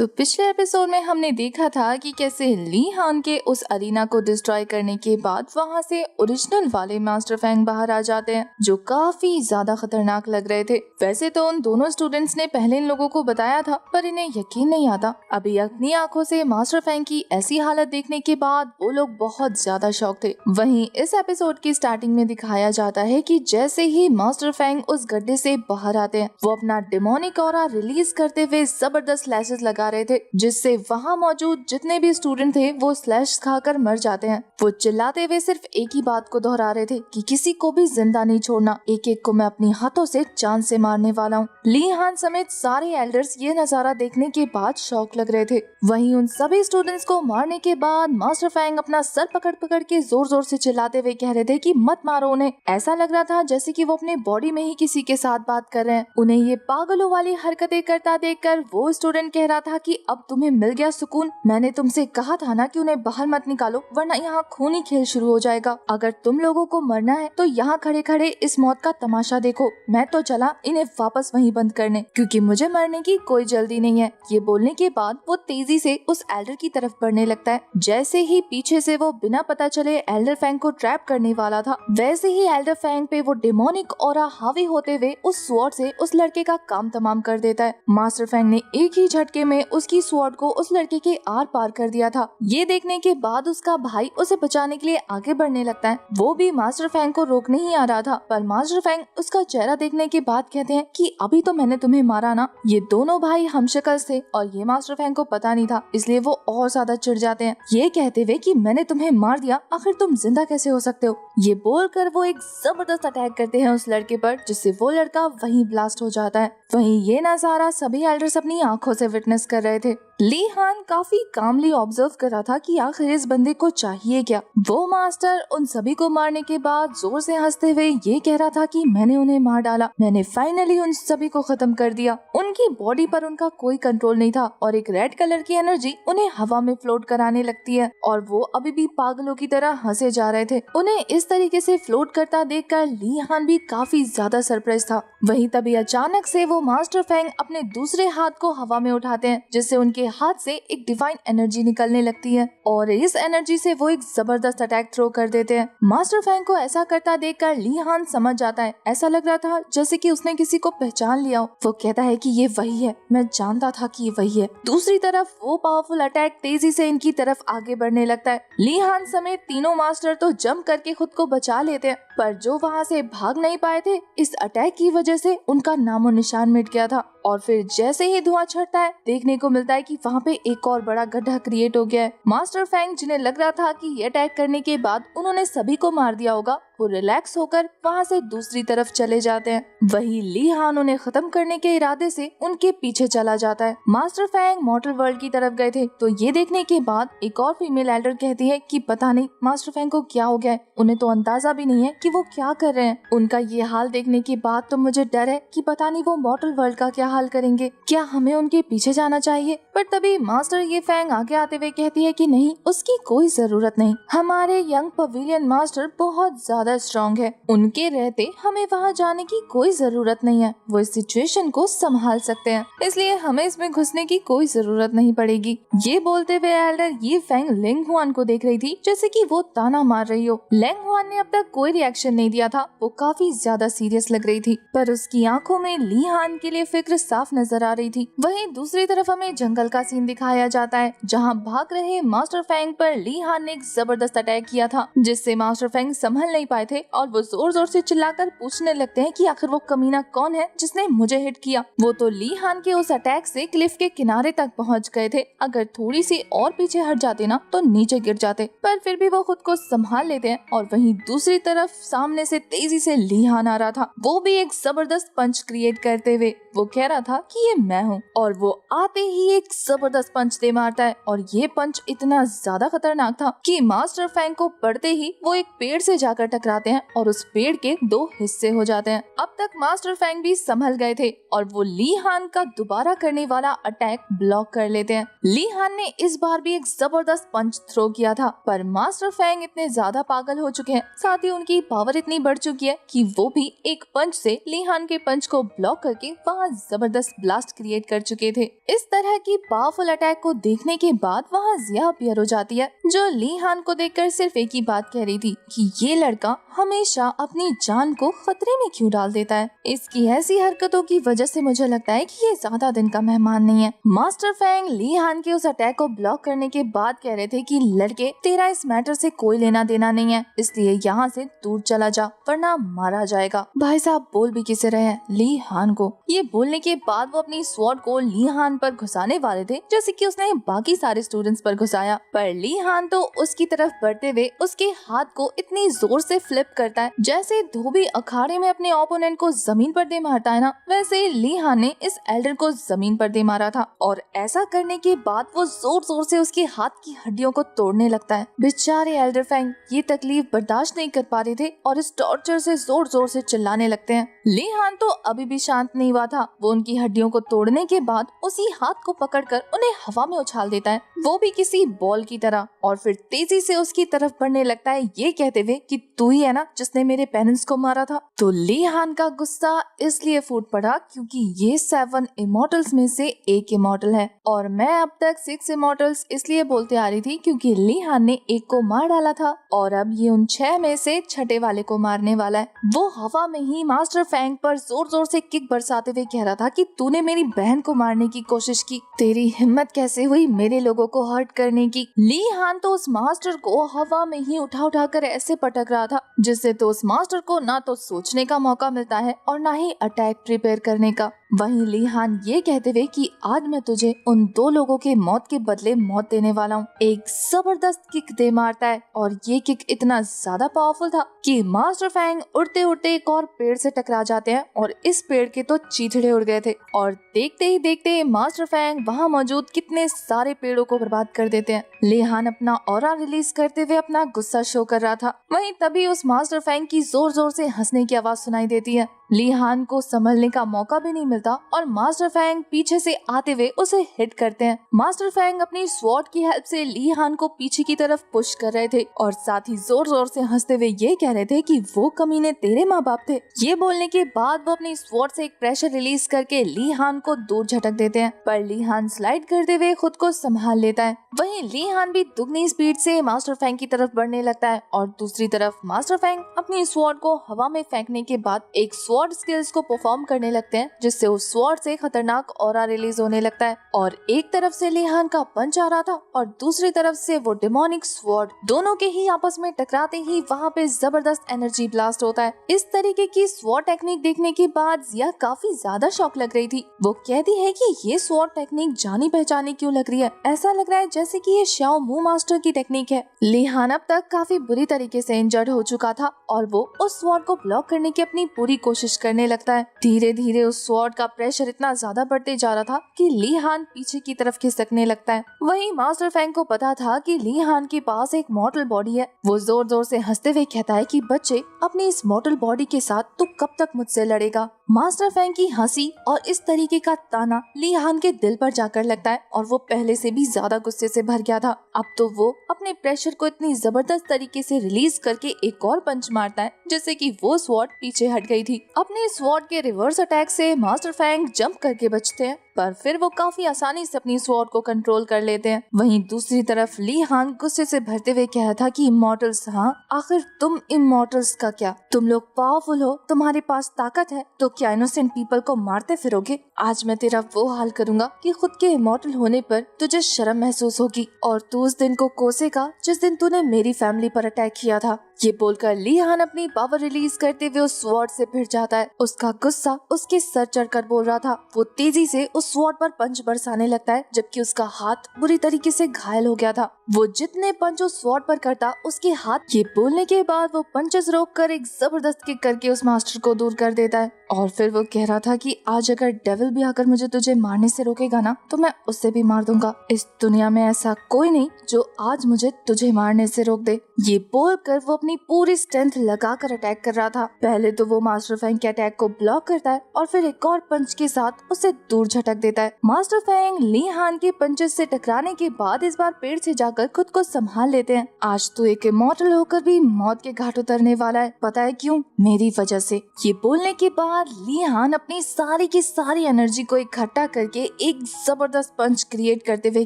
तो पिछले एपिसोड में हमने देखा था कि कैसे ली हान के उस अरीना को डिस्ट्रॉय करने के बाद वहाँ से ओरिजिनल वाले मास्टर फैंग बाहर आ जाते हैं, जो काफी ज्यादा खतरनाक लग रहे थे। वैसे तो उन दोनों स्टूडेंट्स ने पहले इन लोगों को बताया था, पर इन्हें यकीन नहीं आता। अभी अपनी आंखों से मास्टर फैंग की ऐसी हालत देखने के बाद वो लोग बहुत ज्यादा शॉक थे। वहीं इस एपिसोड की स्टार्टिंग में दिखाया जाता है कि जैसे ही मास्टर फैंग उस गड्ढे से बाहर आते हैं, वो अपना डेमोनिक ऑरा रिलीज करते हुए जबरदस्त स्लैशेस लगा रहे थे, जिससे वहाँ मौजूद जितने भी स्टूडेंट थे वो स्लैश खाकर मर जाते हैं। वो चिल्लाते हुए सिर्फ एक ही बात को दोहरा रहे थे कि किसी को भी जिंदा नहीं छोड़ना, एक एक को मैं अपनी हाथों से जान से मारने वाला हूँ। ली हान समेत सारे एल्डर्स ये नजारा देखने के बाद शॉक लग रहे थे। वहीं उन सभी स्टूडेंट्स को मारने के बाद मास्टर फैंग अपना सर पकड़ पकड़ के जोर जोर से चिल्लाते हुए कह रहे थे कि मत मारो उन्हें। ऐसा लग रहा था जैसे कि वो अपने बॉडी में ही किसी के साथ बात कर रहे हैं। उन्हें ये पागलों वाली हरकतें करता देखकर वो स्टूडेंट कह रहा था कि अब तुम्हें मिल गया सुकून, मैंने तुमसे कहा था ना कि उन्हें बाहर मत निकालो वरना यहाँ खूनी खेल शुरू हो जाएगा। अगर तुम लोगों को मरना है तो यहाँ खड़े खड़े इस मौत का तमाशा देखो। मैं तो चला इन्हें वापस वहीं बंद करने, क्योंकि मुझे मरने की कोई जल्दी नहीं है। ये बोलने के बाद वो तेजी से उस एल्डर की तरफ बढ़ने लगता है। जैसे ही पीछे से वो बिना पता चले एल्डर फैंग को ट्रैप करने वाला था, वैसे ही एल्डर फैंग पे वो डेमोनिक ऑरा हावी होते हुए उस स्वॉर्ड से उस लड़के का काम तमाम कर देता है। मास्टर फैंग ने एक ही झटके में उसकी स्वॉर्ड को उस लड़के के आर पार कर दिया था। ये देखने के बाद उसका भाई उसे बचाने के लिए आगे बढ़ने लगता है। वो भी मास्टर फैंग को रोकने ही आ रहा था, पर मास्टर फैंग उसका चेहरा देखने के बाद कहते हैं कि अभी तो मैंने तुम्हें मारा ना। ये दोनों भाई हमशक्ल थे और ये मास्टर फैंग को पता नहीं था, इसलिए वो और ज्यादा चिढ़ जाते हैं, ये कहते हुए कि मैंने तुम्हें मार दिया, आखिर तुम जिंदा कैसे हो सकते हो। ये बोलकर वो एक जबरदस्त अटैक करते हैं उस लड़के पर, जिससे वो लड़का वहीं ब्लास्ट हो जाता है। वहीं ये नजारा सभी एल्डर्स अपनी आंखों से विटनेस कर रहे थे। ली हान काफी कामली ऑब्जर्व कर रहा था कि आखिर इस बंदे को चाहिए क्या। वो मास्टर उन सभी को मारने के बाद जोर से हंसते हुए ये कह रहा था कि मैंने उन्हें मार डाला, मैंने फाइनली उन सभी को खत्म कर दिया। उनकी बॉडी पर उनका कोई कंट्रोल नहीं था और एक रेड कलर की एनर्जी उन्हें हवा में फ्लोट कराने लगती है और वो अभी भी पागलों की तरह हंसे जा रहे थे। उन्हें इस तरीके से फ्लोट करता देखकर ली हान भी काफी ज्यादा सरप्राइज था। वहीं तभी अचानक से वो मास्टर फैंग अपने दूसरे हाथ को हवा में उठाते हैं, जिससे उनके हाथ से एक डिवाइन एनर्जी निकलने लगती है और इस एनर्जी से वो एक जबरदस्त अटैक थ्रो कर देते हैं। मास्टर फैंग को ऐसा करता देखकर ली हान समझ जाता है, ऐसा लग रहा था जैसे कि उसने किसी को पहचान लिया हो। वो कहता है कि ये वही है, मैं जानता था कि ये वही है। दूसरी तरफ वो पावरफुल अटैक तेजी से इनकी तरफ आगे बढ़ने लगता है। ली हान समेत तीनों मास्टर तो जंप करके खुद को बचा लेते हैं, पर जो वहाँ से भाग नहीं पाए थे, इस अटैक की वजह से उनका नामो निशान मिट गया था। और फिर जैसे ही धुआं छटता है, देखने को मिलता है कि वहाँ पे एक और बड़ा गड्ढा क्रिएट हो गया है। मास्टर फैंग, जिन्हें लग रहा था कि ये अटैक करने के बाद उन्होंने सभी को मार दिया होगा, वो रिलैक्स होकर वहाँ से दूसरी तरफ चले जाते हैं। वही ली हान उन्हें खत्म करने के इरादे से उनके पीछे चला जाता है। मास्टर फैंग मॉर्टल वर्ल्ड की तरफ गए थे, तो ये देखने के बाद एक और फीमेल एल्डर कहती है कि पता नहीं मास्टर फैंग को क्या हो गया है, उन्हें तो अंदाजा भी नहीं है कि वो क्या कर रहे हैं। उनका ये हाल देखने के बाद तो मुझे डर है कि पता नहीं वो मॉर्टल वर्ल्ड का क्या हाल करेंगे, क्या हमें उनके पीछे जाना चाहिए। पर तभी मास्टर ये फैंग आगे आते हुए कहती है कि नहीं, उसकी कोई जरूरत नहीं, हमारे यंग पवेलियन मास्टर बहुत ज्यादा स्ट्रॉन्ग है, उनके रहते हमें वहाँ जाने की कोई जरूरत नहीं है, वो इस सिचुएशन को संभाल सकते हैं, इसलिए हमें इसमें घुसने की कोई जरूरत नहीं पड़ेगी। ये बोलते हुए एल्डर ये फैंग लेंग हुआन को देख रही थी जैसे कि वो ताना मार रही हो। लेंग हुआन ने अब तक कोई रिएक्शन नहीं दिया था, वो काफी ज्यादा सीरियस लग रही थी, पर उसकी आंखों में ली हान के लिए फिक्र साफ नजर आ रही थी। वहीं दूसरी तरफ हमें जंगल का सीन दिखाया जाता है, जहाँ भाग रहे मास्टर फैंग पर ली हान ने एक जबरदस्त अटैक किया था, जिससे मास्टर फैंग संभल नहीं पाए थे और वो जोर जोर से चिल्लाकर पूछने लगते हैं कि आखिर वो कमीना कौन है जिसने मुझे हिट किया। वो तो ली हान के उस अटैक से क्लिफ के किनारे तक पहुंच गए थे, अगर थोड़ी सी और पीछे हट जाते ना तो नीचे गिर जाते, पर फिर भी वो खुद को संभाल लेते हैं। और वहीं दूसरी तरफ सामने से तेजी से ली हान आ रहा था, वो भी एक जबरदस्त पंच क्रिएट करते हुए वो कह रहा था कि ये मैं हूँ, और वो आते ही एक जबरदस्त पंच दे मारता है और ये पंच इतना ज्यादा खतरनाक था कि मास्टर फैंग को पड़ते ही वो एक पेड़ से जाकर टकरा टकराते हैं और उस पेड़ के 2 हिस्से हो जाते हैं। अब तक मास्टर फेंग भी संभल गए थे और वो ली हान का दोबारा करने वाला अटैक ब्लॉक कर लेते हैं। ली हान ने इस बार भी एक जबरदस्त पंच थ्रो किया था, पर मास्टर फेंग इतने ज्यादा पागल हो चुके हैं, साथ ही उनकी पावर इतनी बढ़ चुकी है कि वो भी एक पंच से ली हान के पंच को ब्लॉक करके वहाँ जबरदस्त ब्लास्ट क्रिएट कर चुके थे। इस तरह की पावरफुल अटैक को देखने के बाद वहाँ जिया अपीयर हो जाती है, जो ली हान को देखकर सिर्फ एक ही बात कह रही थी कि ये लड़का हमेशा अपनी जान को खतरे में क्यों डाल देता है। इसकी ऐसी हरकतों की वजह से मुझे लगता है कि ये ज्यादा दिन का मेहमान नहीं है। मास्टर फेंग ली हान के उस अटैक को ब्लॉक करने के बाद कह रहे थे कि लड़के, तेरा इस मैटर से कोई लेना देना नहीं है, इसलिए यहाँ से दूर चला जा वरना मारा जाएगा। भाई साहब बोल भी किसे रहे हैं? ली हान को। ये बोलने के बाद वो अपनी स्वॉर्ड को ली हान पर घुसाने वाले थे, जैसे कि उसने बाकी सारे स्टूडेंट्स पर घुसाया, पर ली हान तो उसकी तरफ बढ़ते हुए उसके हाथ को इतनी जोर से फ्लिप करता है जैसे धोबी अखाड़े में अपने ओपोनेंट को जमीन पर दे मारता है ना, वैसे ली हान ने इस एल्डर को जमीन पर दे मारा था। और ऐसा करने के बाद वो जोर जोर से उसके हाथ की हड्डियों को तोड़ने लगता है। बेचारे एल्डर फेंग ये तकलीफ बर्दाश्त नहीं कर पा रहे थे और इस टॉर्चर से जोर जोर से चिल्लाने लगते हैं। ली हान तो अभी भी शांत नहीं हुआ था। वो उनकी हड्डियों को तोड़ने के बाद उसी हाथ को पकड़कर उन्हें हवा में उछाल देता है, वो भी किसी बॉल की तरह, और फिर तेजी से उसकी तरफ बढ़ने लगता है, ये कहते हुए कि तू ही है ना जिसने मेरे पेरेंट्स को मारा था। तो ली हान का गुस्सा इसलिए फूट पड़ा क्योंकि ये 7 इमॉर्टल्स में से एक इमॉर्टल है, और मैं अब तक 6 इमॉर्टल्स इसलिए बोलते आ रही थी क्योंकि ली हान ने एक को मार डाला था और अब ये उन 6 में से छठे वाले को मारने वाला है। वो हवा में ही मास्टर फेंग पर जोर जोर से किक बरसाते हुए कह रहा था कि तूने मेरी बहन को मारने की कोशिश की, तेरी हिम्मत कैसे हुई मेरे लोगों को हर्ट करने की। ली हान तो उस मास्टर को हवा में ही उठा उठा कर ऐसे पटक रहा था जिससे तो उस मास्टर को ना तो सोचने का मौका मिलता है और ना ही अटैक प्रिपेयर करने का। वहीं ली हान ये कहते हुए कि आज मैं तुझे उन 2 लोगों के मौत के बदले मौत देने वाला हूँ, एक जबरदस्त किक दे मारता है और ये किक इतना ज्यादा पावरफुल था कि मास्टर फेंग उड़ते उड़ते एक और पेड़ से टकरा जाते हैं और इस पेड़ के तो चीथड़े उड़ गए थे और देखते ही देखते मास्टर फेंग वहाँ मौजूद कितने सारे पेड़ों को बर्बाद कर देते हैं। ली हान अपना ऑरा रिलीज करते हुए अपना गुस्सा शो कर रहा था। वहीं तभी उस मास्टर फेंग की जोर जोर से हंसने की आवाज सुनाई देती है। ली हान को संभलने का मौका भी नहीं मिलता और मास्टर फेंग पीछे से आते हुए उसे हिट करते हैं। मास्टर फेंग अपनी स्वॉर्ड की हेल्प से ली हान को पीछे की तरफ पुश कर रहे थे और साथ ही जोर जोर से हंसते हुए ये कह रहे थे कि वो कमीने तेरे माँ बाप थे। ये बोलने के बाद वो अपनी स्वॉर्ड से एक प्रेशर रिलीज करके ली हान को दूर झटक देते हैं, पर ली हान स्लाइड करते हुए खुद को संभाल लेता है। वहीं ली हान भी दुगनी स्पीड से मास्टर फेंग की तरफ बढ़ने लगता है और दूसरी तरफ मास्टर फेंग अपनी स्वॉर्ड को हवा में फेंकने के बाद एक स्वॉर्ड स्किल्स को परफॉर्म करने लगते हैं, जिससे उस स्वॉर्ड से खतरनाक ऑरा रिलीज होने लगता है और एक तरफ से ली हान का पंच आ रहा था और दूसरी तरफ से वो डेमोनिक स्वॉर्ड, दोनों के ही आपस में टकराते ही वहाँ पे जबरदस्त एनर्जी ब्लास्ट होता है। इस तरीके की स्वॉर्ड टेक्निक देखने के बाद जिया काफी ज्यादा शॉक लग रही थी। वो कहती है कि ये स्वॉर्ड टेक्निक जानी पहचानी क्यों लग रही है, ऐसा लग रहा है जैसे कि ये शाओ मू मास्टर की टेक्निक है। ली हान अब तक काफी बुरी तरीके से इंजर्ड हो चुका था और वो उस स्वॉर्ड को ब्लॉक करने की अपनी पूरी कोशिश करने लगता है। धीरे धीरे उस स्वॉर्ड का प्रेशर इतना ज्यादा बढ़ते जा रहा था कि ली हान पीछे की तरफ खिसकने लगता है। वहीं मास्टर फेंग को पता था कि ली हान के पास एक मॉर्टल बॉडी है। वो जोर जोर से हंसते हुए कहता है कि बच्चे, अपनी इस मॉर्टल बॉडी के साथ तू कब तक मुझसे लड़ेगा। मास्टर फेंग की हंसी और इस तरीके का ताना ली हान के दिल पर जाकर लगता है और वो पहले से भी ज्यादा गुस्से से भर गया था। अब तो वो अपने प्रेशर को इतनी जबरदस्त तरीके से रिलीज करके एक और पंच मारता है जिससे कि वो स्वॉर्ड पीछे हट गई थी। अपने स्वॉर्ड के रिवर्स अटैक से मास्टर फेंग जंप करके बचते हैं, पर फिर वो काफी आसानी से अपनी स्वॉर्ड को कंट्रोल कर लेते हैं। वहीं दूसरी तरफ ली हान गुस्से से भरते हुए कहा था कि इमॉर्टल्स, हाँ आखिर तुम इमॉर्टल्स का क्या, तुम लोग पावरफुल हो, तुम्हारे पास ताकत है, तो क्या इनोसेंट पीपल को मारते फिरोगे। आज मैं तेरा वो हाल करूंगा कि खुद के इमॉर्टल होने पर तुझे शर्म महसूस होगी और तू उस दिन को कोसेगा जिस दिन तूने मेरी फैमिली पर अटैक किया था। ये बोलकर ली हान अपनी पावर रिलीज करते हुए उस स्वॉर्ड से भिड़ जाता है। उसका गुस्सा उसके सर चढ़कर बोल रहा था। वो तेजी से उस स्वॉर्ड पर पंच बरसाने लगता है, जबकि उसका हाथ बुरी तरीके से घायल हो गया था। वो जितने पंच उस स्वॉर्ड पर करता, उसके हाथ ये बोलने के बाद वो पंचेस रोककर एक जबरदस्त किक करके उस मास्टर को दूर कर देता है। और फिर वो कह रहा था कि आज अगर डेविल भी आकर मुझे तुझे मारने से रोकेगा ना, तो मैं उससे भी मार दूंगा। इस दुनिया में ऐसा कोई नहीं जो आज मुझे तुझे मारने से रोक दे। ये बोलकर वो अपनी पूरी स्ट्रेंथ लगाकर अटैक कर रहा था। पहले तो वो मास्टर फैंग के अटैक को ब्लॉक करता है और फिर एक और पंच के साथ उसे दूर झटक देता है। मास्टर फैंग ली हान के पंचेस से टकराने के बाद इस बार पेड़ से जाकर खुद को संभाल लेते हैं। आज तो एक इमॉर्टल होकर भी मौत के घाट उतरने वाला है, पता है क्यों? मेरी वजह से। ये बोलने के बाद ली हान अपनी सारी की सारी एनर्जी को इकट्ठा करके एक जबरदस्त पंच क्रिएट करते हुए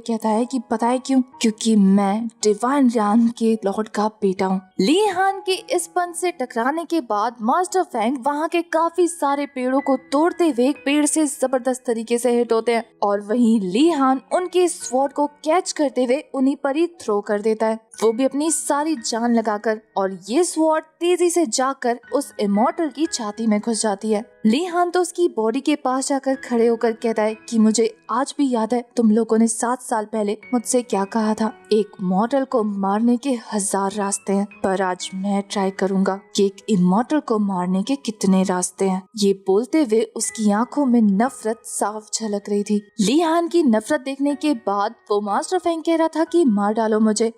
कहता है कि पता है क्यों? क्योंकि मैं डिवाइन रियान के लॉर्ड का बेटा हूँ। ली हान के इस पंच से टकराने के बाद मास्टर फैंग वहाँ के काफी सारे पेड़ों को तोड़ते हुए एक पेड़ से जबरदस्त तरीके से हिट होते हैं और वहीं ली हान उनके स्वॉर्ड को कैच करते हुए उन्हीं पर ही थ्रो कर देता है, वो भी अपनी सारी जान लगाकर। और ये स्वॉर्ड तेजी से जाकर उस इमॉर्टल की छाती में घुस जाती है। ली हान तो उसकी बॉडी के पास जाकर खड़े होकर कहता है कि मुझे आज भी याद है तुम लोगों ने 7 साल पहले मुझसे क्या कहा था। एक मॉर्टल को मारने के 1000 रास्ते हैं, पर आज मैं ट्राई करूंगा कि एक इमॉर्टल को मारने के कितने रास्ते हैं। ये बोलते हुए उसकी आंखों में नफरत साफ झलक रही थी। ली हान की नफरत देखने के बाद वो मास्टर फैंग कह रहा था कि मार डालो मुझे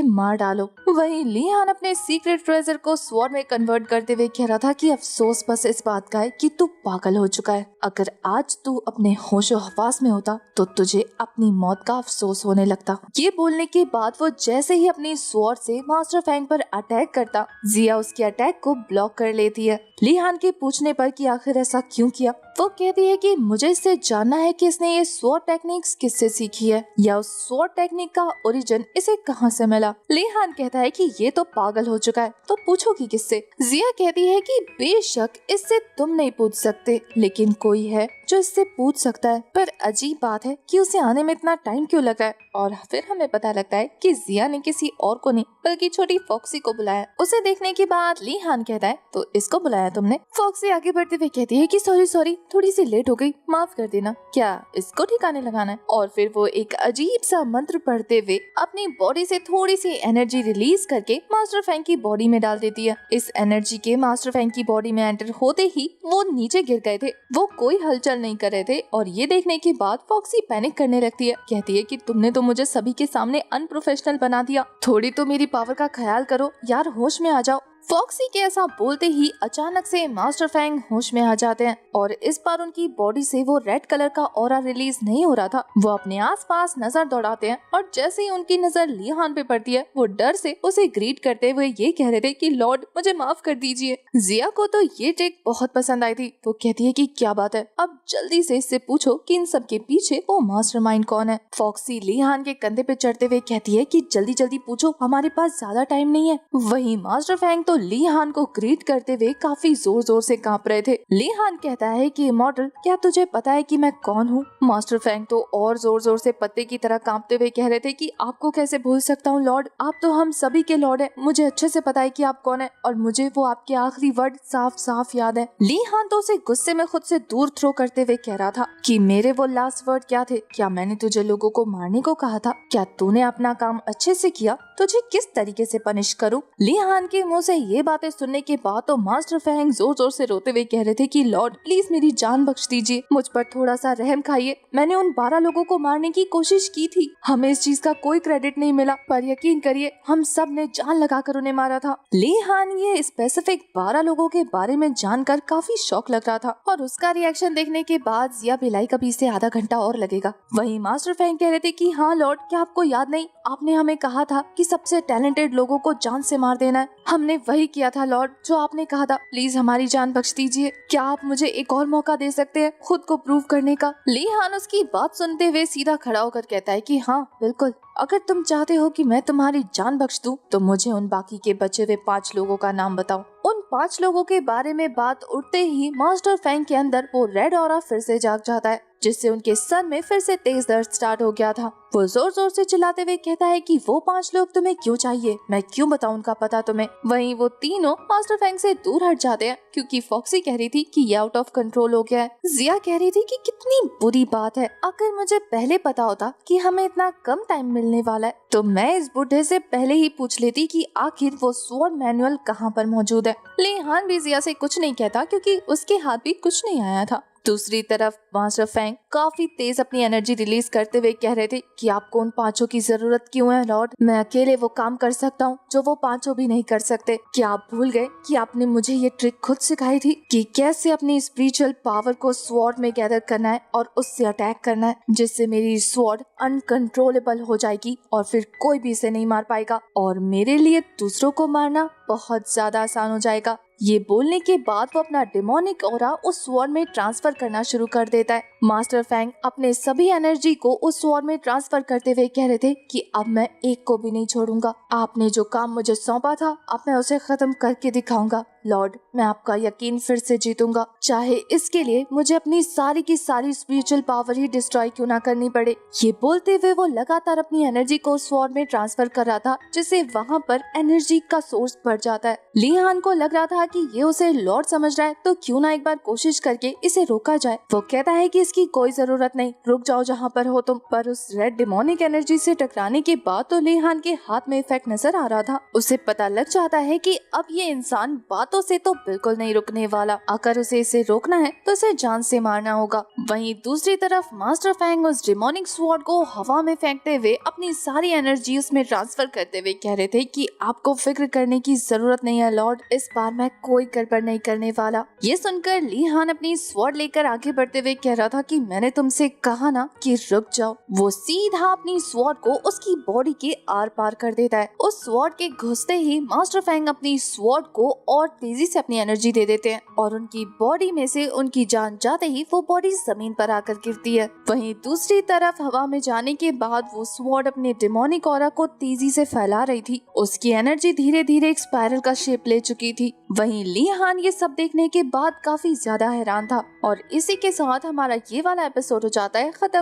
मार डालो। वहीं ली हान अपने सीक्रेट ट्रेजर को स्वॉर्ड में कन्वर्ट करते हुए कह रहा था कि अफसोस बस इस बात का है कि तू पागल हो चुका है। अगर आज तू अपने होशो हवास में होता तो तुझे अपनी मौत का अफसोस होने लगता। ये बोलने के बाद वो जैसे ही अपनी स्वॉर्ड से मास्टर फैंग पर अटैक करता, जिया उसके अटैक को ब्लॉक कर लेती है। ली हान के पूछने पर कि आखिर ऐसा क्यों किया, वो कहती है कि मुझे इससे जानना है कि इसने ये स्वॉर्ड टेक्निक्स किससे सीखी है या उस स्वॉर्ड टेक्निक का ओरिजिन इसे कहां से मिला। ली हान कहता है कि ये तो पागल हो चुका है, तो पूछोगी किससे? जिया कहती है कि बेशक इससे तुम नहीं पूछ सकते, लेकिन कोई है जो इससे पूछ सकता है। पर अजीब बात है कि उसे आने में इतना टाइम क्यों लगा है। और फिर हमें पता लगता है कि जिया ने किसी और को नहीं बल्कि छोटी फॉक्सी को बुलाया। उसे देखने के बाद ली हान कहता है तो इसको बुलाया तुमने? फॉक्सी आगे बढ़ते हुए कहती है कि सॉरी थोड़ी सी लेट हो गई, माफ कर देना। क्या इसको ठिकाने लगाना है? और फिर वो एक अजीब सा मंत्र पढ़ते हुए अपनी बॉडी से थोड़ी सी एनर्जी रिलीज करके मास्टर फैंग की बॉडी में डाल देती है। इस एनर्जी के मास्टर फैंग की बॉडी में एंटर होते ही वो नीचे गिर गए थे, वो कोई हलचल नहीं कर रहे थे। और ये देखने के बाद फॉक्सी पैनिक करने लगती है, कहती है कि तुमने तो मुझे सभी के सामने अनप्रोफेशनल बना दिया, थोड़ी तो मेरी पावर का ख्याल करो यार, होश में आ जाओ। फॉक्सी के ऐसा बोलते ही अचानक से मास्टर फैंग होश में आ जाते हैं और इस बार उनकी बॉडी से वो रेड कलर का ऑरा रिलीज नहीं हो रहा था। वो अपने आसपास नजर दौड़ाते हैं और जैसे ही उनकी नजर ली हान पे पड़ती है, वो डर से उसे ग्रीट करते हुए ये कह रहे थे कि लॉर्ड मुझे माफ कर दीजिए। जिया को तो ये ट्रिक बहुत पसंद आई थी। वो कहती है कि क्या बात है, अब जल्दी से इससे पूछो कि इन सब के पीछे वो मास्टरमाइंड कौन है। फॉक्सी ली हान के कंधे पे चढ़ते हुए कहती है कि जल्दी पूछो, हमारे पास ज्यादा टाइम नहीं है। वही मास्टर फैंग तो ली हान को ग्रीट करते हुए काफी जोर जोर से कांप रहे थे। ली हान कहता है कि इमॉर्टल, क्या तुझे पता है कि मैं कौन हूँ? मास्टर फैंग तो और जोर जोर से पत्ते की तरह कांपते हुए कह रहे थे कि आपको कैसे भूल सकता हूँ लॉर्ड, आप तो हम सभी के लॉर्ड हैं। मुझे अच्छे से पता है कि आप कौन है और मुझे वो आपके आखिरी वर्ड साफ साफ याद है। ली हान तो उसे गुस्से में खुद से दूर थ्रो करते हुए कह रहा था कि मेरे वो लास्ट वर्ड क्या थे? क्या मैंने तुझे लोगों को मारने को कहा था? क्या तूने अपना काम अच्छे से किया? तुझे किस तरीके से पनिश करूं? ली हान के मुंह से ये बातें सुनने के बाद तो मास्टर फैंग जोर जोर से रोते हुए कह रहे थे कि लॉर्ड प्लीज मेरी जान बख्श दीजिए, मुझ पर थोड़ा सा रहम खाइए। मैंने उन 12 लोगों को मारने की कोशिश की थी, हमें इस चीज का कोई क्रेडिट नहीं मिला, पर यकीन करिए हम सब ने जान लगाकर उन्हें मारा था। ली हान ये स्पेसिफिक 12 लोगों के बारे में जानकर काफी शॉक लग रहा था और उसका रिएक्शन देखने के बाद जिया भिलाई कभी इसे आधा घंटा और लगेगा। वहीं मास्टर फैंग कह रहे थे कि हाँ लॉर्ड, क्या आपको याद नहीं, आपने हमें कहा था कि सबसे टैलेंटेड लोगों को जान से मार देना है। हमने वही किया था लॉर्ड जो आपने कहा था, प्लीज हमारी जान बख्श दीजिए। क्या आप मुझे एक और मौका दे सकते हैं खुद को प्रूव करने का? ली हान उसकी बात सुनते हुए सीधा खड़ा होकर कहता है कि हाँ बिल्कुल, अगर तुम चाहते हो कि मैं तुम्हारी जान बख्श दूं, तो मुझे उन बाकी के बचे हुए 5 लोगों का नाम बताओ। उन 5 लोगों के बारे में बात उठते ही मास्टर फैंग के अंदर वो रेड ऑरा फिर से जाग जाता है, जिससे उनके सर में फिर से तेज दर्द स्टार्ट हो गया था। वो जोर जोर से चिल्लाते हुए कहता है कि वो 5 लोग तुम्हें क्यों चाहिए, मैं क्यों बताऊं उनका पता तुम्हें। वहीं वो तीनों मास्टर फैंग से दूर हट जाते हैं, क्योंकि फॉक्सी कह रही थी कि ये आउट ऑफ कंट्रोल हो गया है। जिया कह रही थी कि कितनी बुरी बात है, अगर मुझे पहले पता होता कि हमें इतना कम टाइम मिलने वाला है तो मैं इस बुढ़े से पहले ही पूछ लेती कि आखिर वो स्वॉर्ड मैनुअल कहाँ पर मौजूद है। ली हान भी जिया से कुछ नहीं कहता, क्योंकि उसके हाथ भी कुछ नहीं आया था। दूसरी तरफ मास्टर फैंग काफी तेज अपनी एनर्जी रिलीज करते हुए कह रहे थे कि आपको उन 5 की जरूरत क्यों है लॉर्ड, मैं अकेले वो काम कर सकता हूँ जो वो 5 भी नहीं कर सकते। क्या आप भूल गए कि आपने मुझे ये ट्रिक खुद सिखाई थी कि कैसे अपनी स्पिरिचुअल पावर को स्वॉर्ड में गैदर करना है और उससे अटैक करना है, जिससे मेरी स्वॉर्ड अनकंट्रोलेबल हो जाएगी और फिर कोई भी इसे नहीं मार पाएगा और मेरे लिए दूसरों को मारना बहुत ज्यादा आसान हो जाएगा। ये बोलने के बाद वो अपना डेमोनिक ऑरा उस स्वॉर्ड में ट्रांसफर करना शुरू कर देता है। मास्टर फैंग अपने सभी एनर्जी को उस स्वॉर्ड में ट्रांसफर करते हुए कह रहे थे कि अब मैं एक को भी नहीं छोड़ूंगा। आपने जो काम मुझे सौंपा था अब मैं उसे खत्म करके दिखाऊंगा लॉर्ड, मैं आपका यकीन फिर से जीतूंगा, चाहे इसके लिए मुझे अपनी सारी की सारी स्पिरिचुअल पावर ही डिस्ट्रॉय क्यों ना करनी पड़े। ये बोलते हुए वो लगातार अपनी एनर्जी को स्वॉर्ड में ट्रांसफर कर रहा था, जिससे वहाँ पर एनर्जी का सोर्स बढ़ जाता है। ली हान को लग रहा था कि ये उसे लॉर्ड समझ रहा है, तो क्यों ना एक बार कोशिश करके इसे रोका जाए। वो कहता है कि इसकी कोई जरूरत नहीं, रुक जाओ जहाँ पर हो तुम। पर उस रेड डिमोनिक एनर्जी से टकराने के बाद तो ली हान के हाथ में इफेक्ट नजर आ रहा था। उसे पता लग जाता है कि अब ये इंसान बातों से तो बिल्कुल नहीं रुकने वाला, अगर उसे इसे रोकना है तो इसे जान से मारना होगा। वहीं दूसरी तरफ मास्टर फैंग उस डिमोनिक स्वॉर्ड को हवा में फेंकते हुए अपनी सारी एनर्जी उसमें ट्रांसफर करते हुए कह रहे थे कि आपको फिक्र करने की जरूरत नहीं है लॉर्ड, इस बार मैं कोई गड़बड़ नहीं करने वाला। ये सुनकर ली हान अपनी स्वॉर्ड लेकर आगे बढ़ते हुए कह रहा था कि मैंने तुमसे कहा ना कि रुक जाओ। वो सीधा अपनी स्वॉर्ड को उसकी बॉडी के आर पार कर देता है। उस स्वॉर्ड के घुसते ही मास्टर फैंग अपनी स्वॉर्ड को और तेजी से अपनी एनर्जी दे देते हैं और उनकी बॉडी में से उनकी जान जाते ही वो बॉडी जमीन पर आकर गिरती है। वहीं दूसरी तरफ हवा में जाने के बाद वो स्वॉर्ड अपने डेमोनिक ऑरा को तेजी से फैला रही थी। उसकी एनर्जी धीरे धीरे एक स्पाइरल का शेप ले चुकी थी। वहीं ली हान ये सब देखने के बाद काफी ज्यादा हैरान था और इसी के साथ हमारा ये वाला एपिसोड हो जाता है खत्म।